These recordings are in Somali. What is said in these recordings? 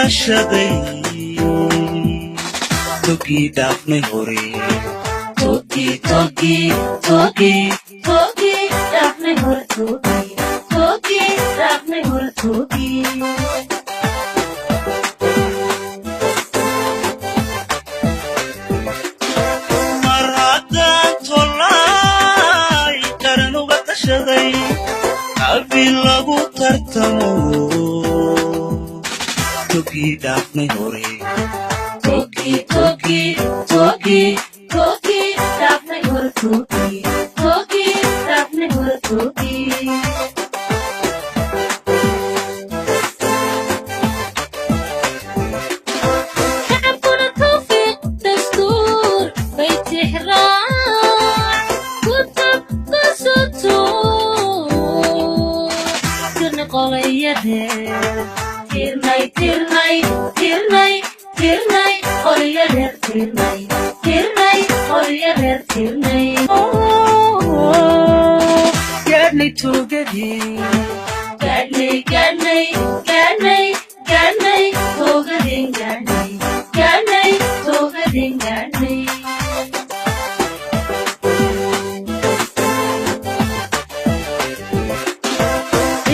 tashaday togii dhaafnay hore togii dhaafnay hore togii dhaafnay hore togii mar haddaan tolay qaran uga tashaday qabiil lagu tartamo togii dhaafnay hore togii dhaafnay hore togii dhaafnay hore togii shacabkuna tawfiiq dastuur bay tixraac kutab qasato tirni qolayadee tirnay qoryadeer tirnay qoryadeer tirnay gaadhnay toogadii gaadhnay toogadeen gaadhnay toogadeen gaadhnay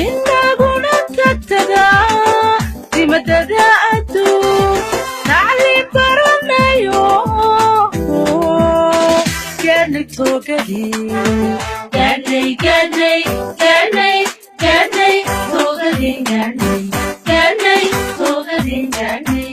inaguna ka tagaa dimadada adduun tacliim baranayo gaadhnay toogadii gaadhnay toogadeen gaadhnay toogadeen gaadhnay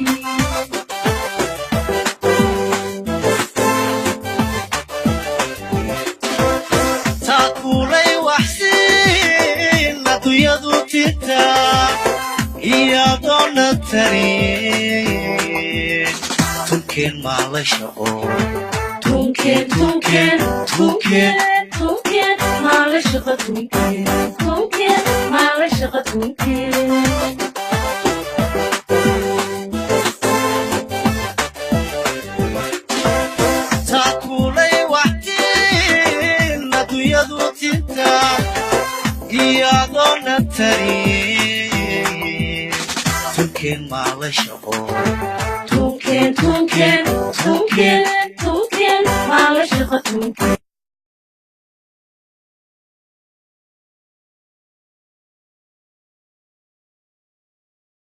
taakulay waxsiin adduunyadu tirtaa iyadoona tarin tunkeen maa la shaqo tunkeen maa la shaqo tunkeen maa la shaqo tunkeen taakulay waxtiin adduunyadu tirtaa iyadoona tarin tunkeen maa la shaqo tunkeen maa la shaqo tunkeen